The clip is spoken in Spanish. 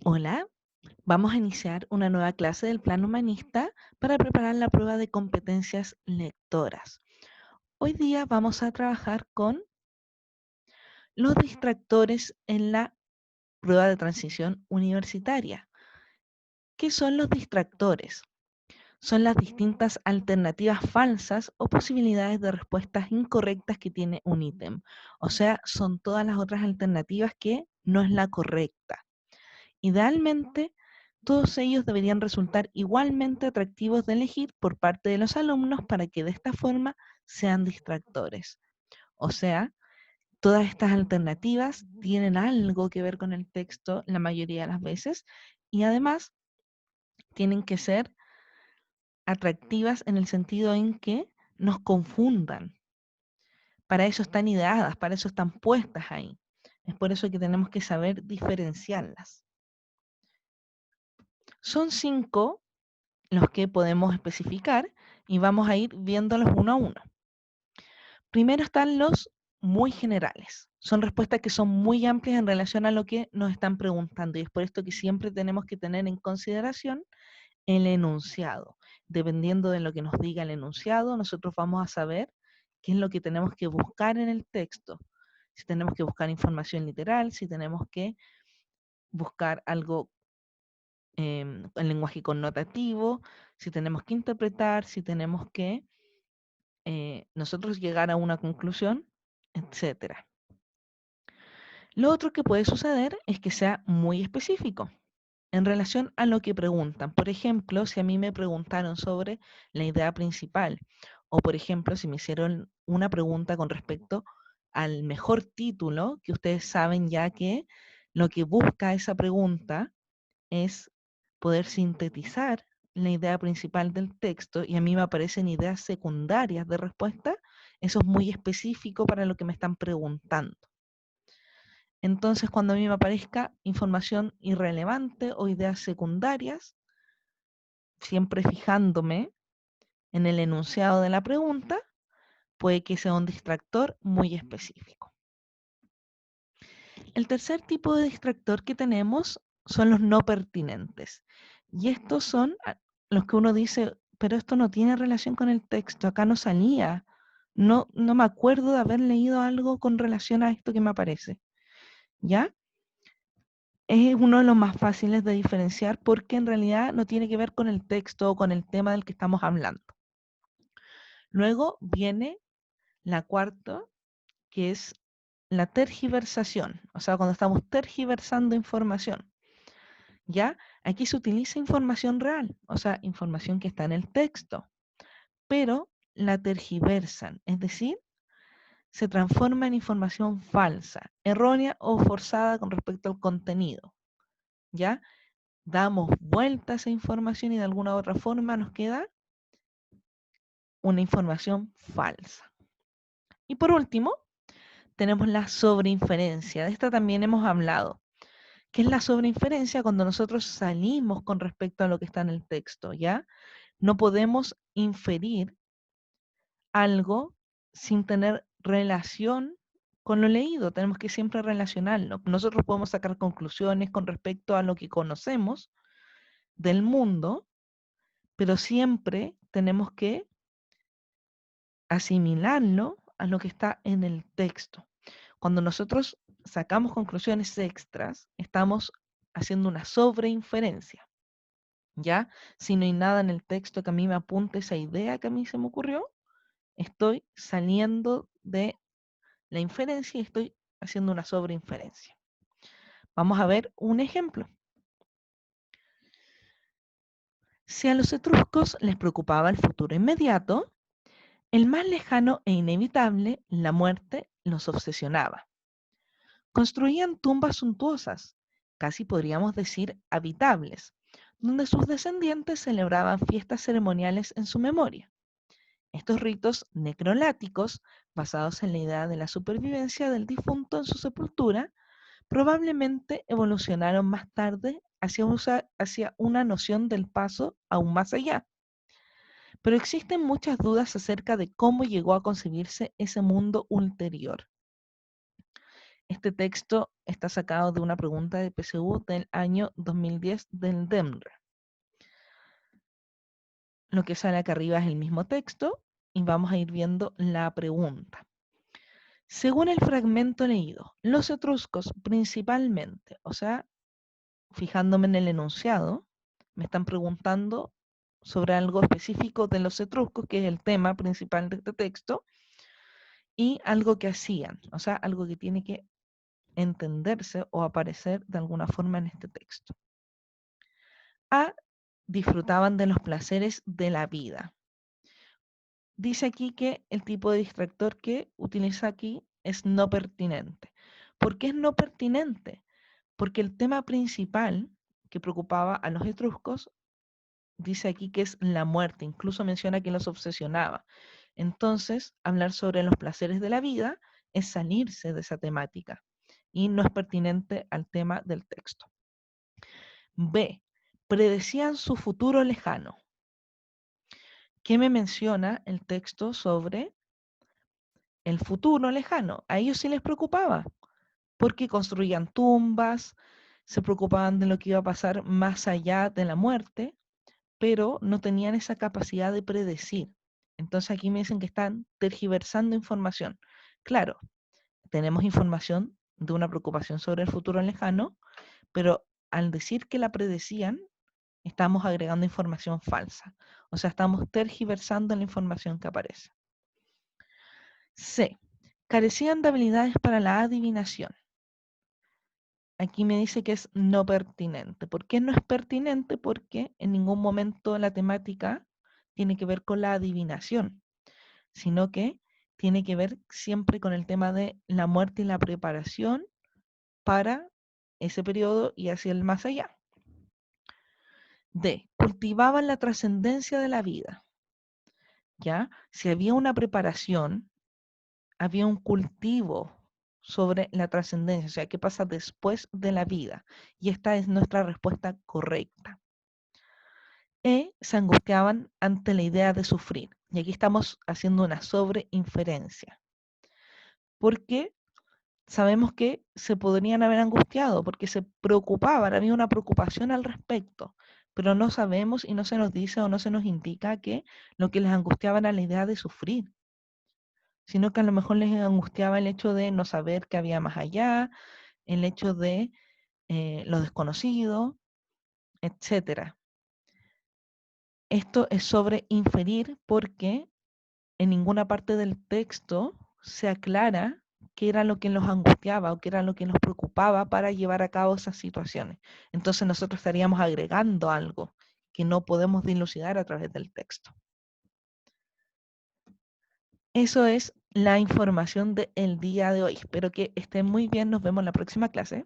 Hola, vamos a iniciar una nueva clase del Plan Humanista para preparar la prueba de competencias lectoras. Hoy día vamos a trabajar con los distractores en la prueba de transición universitaria. ¿Qué son los distractores? Son las distintas alternativas falsas o posibilidades de respuestas incorrectas que tiene un ítem. O sea, son todas las otras alternativas que no es la correcta. Idealmente, todos ellos deberían resultar igualmente atractivos de elegir por parte de los alumnos para que de esta forma sean distractores. O sea, todas estas alternativas tienen algo que ver con el texto la mayoría de las veces y además tienen que ser atractivas en el sentido en que nos confundan. Para eso están ideadas, para eso están puestas ahí. Es por eso que tenemos que saber diferenciarlas. Son 5 los que podemos especificar y vamos a ir viéndolos uno a uno. Primero están los muy generales. Son respuestas que son muy amplias en relación a lo que nos están preguntando y es por esto que siempre tenemos que tener en consideración el enunciado. Dependiendo de lo que nos diga el enunciado, nosotros vamos a saber qué es lo que tenemos que buscar en el texto. Si tenemos que buscar información literal, si tenemos que buscar algo en lenguaje connotativo, si tenemos que interpretar, si tenemos que nosotros llegar a una conclusión, etcétera. Lo otro que puede suceder es que sea muy específico en relación a lo que preguntan. Por ejemplo, si a mí me preguntaron sobre la idea principal, o por ejemplo, si me hicieron una pregunta con respecto al mejor título, que ustedes saben ya que lo que busca esa pregunta es poder sintetizar la idea principal del texto y a mí me aparecen ideas secundarias de respuesta, eso es muy específico para lo que me están preguntando. Entonces, cuando a mí me aparezca información irrelevante o ideas secundarias, siempre fijándome en el enunciado de la pregunta, puede que sea un distractor muy específico. El tercer tipo de distractor que tenemos son los no pertinentes. Y estos son los que uno dice, pero esto no tiene relación con el texto, acá no salía. No me acuerdo de haber leído algo con relación a esto que me aparece. ¿Ya? Es uno de los más fáciles de diferenciar porque en realidad no tiene que ver con el texto o con el tema del que estamos hablando. Luego viene la cuarta, que es la tergiversación, o sea, cuando estamos tergiversando información. ¿Ya? Aquí se utiliza información real, o sea, información que está en el texto, pero la tergiversan, es decir, se transforma en información falsa, errónea o forzada con respecto al contenido. ¿Ya? Damos vuelta a esa información y de alguna u otra forma nos queda una información falsa. Y por último, tenemos la sobreinferencia. De esta también hemos hablado. ¿Qué es la sobreinferencia? Cuando nosotros salimos con respecto a lo que está en el texto, ¿ya? No podemos inferir algo sin tener relación con lo leído. Tenemos que siempre relacionarlo. Nosotros podemos sacar conclusiones con respecto a lo que conocemos del mundo, pero siempre tenemos que asimilarlo a lo que está en el texto. Cuando nosotros sacamos conclusiones extras, estamos haciendo una sobreinferencia, ¿ya? Si no hay nada en el texto que a mí me apunte esa idea que a mí se me ocurrió, estoy saliendo de la inferencia y estoy haciendo una sobreinferencia. Vamos a ver un ejemplo. Si a los etruscos les preocupaba el futuro inmediato, el más lejano e inevitable, la muerte, los obsesionaba. Construían tumbas suntuosas, casi podríamos decir habitables, donde sus descendientes celebraban fiestas ceremoniales en su memoria. Estos ritos necroláticos, basados en la idea de la supervivencia del difunto en su sepultura, probablemente evolucionaron más tarde hacia una noción del paso aún más allá. Pero existen muchas dudas acerca de cómo llegó a concebirse ese mundo ulterior. Este texto está sacado de una pregunta de PSU del año 2010 del DEMR. Lo que sale acá arriba es el mismo texto y vamos a ir viendo la pregunta. Según el fragmento leído, los etruscos principalmente, o sea, fijándome en el enunciado, me están preguntando sobre algo específico de los etruscos, que es el tema principal de este texto, y algo que hacían, o sea, algo que tiene que entenderse o aparecer de alguna forma en este texto. A, disfrutaban de los placeres de la vida. Dice aquí que el tipo de distractor que utiliza aquí es no pertinente. ¿Por qué es no pertinente? Porque el tema principal que preocupaba a los etruscos dice aquí que es la muerte, incluso menciona que los obsesionaba. Entonces, hablar sobre los placeres de la vida es salirse de esa temática y no es pertinente al tema del texto. B, predecían su futuro lejano. ¿Qué me menciona el texto sobre el futuro lejano? A ellos sí les preocupaba, porque construían tumbas, se preocupaban de lo que iba a pasar más allá de la muerte, pero no tenían esa capacidad de predecir. Entonces aquí me dicen que están tergiversando información. Claro, tenemos información de una preocupación sobre el futuro lejano, pero al decir que la predecían, estamos agregando información falsa. O sea, estamos tergiversando la información que aparece. C. Carecían de habilidades para la adivinación. Aquí me dice que es no pertinente. ¿Por qué no es pertinente? Porque en ningún momento la temática tiene que ver con la adivinación, sino que tiene que ver siempre con el tema de la muerte y la preparación para ese periodo y hacia el más allá. D. Cultivaban la trascendencia de la vida. ¿Ya? Si había una preparación, había un cultivo sobre la trascendencia, o sea, qué pasa después de la vida. Y esta es nuestra respuesta correcta. E, se angustiaban ante la idea de sufrir. Y aquí estamos haciendo una sobreinferencia. Porque sabemos que se podrían haber angustiado, porque se preocupaban, había una preocupación al respecto, pero no sabemos y no se nos dice o no se nos indica que lo que les angustiaba era la idea de sufrir, sino que a lo mejor les angustiaba el hecho de no saber qué había más allá, el hecho de lo desconocido, etcétera. Esto es sobre inferir porque en ninguna parte del texto se aclara qué era lo que los angustiaba o qué era lo que los preocupaba para llevar a cabo esas situaciones. Entonces nosotros estaríamos agregando algo que no podemos dilucidar a través del texto. Eso es la información del día de hoy. Espero que estén muy bien. Nos vemos en la próxima clase.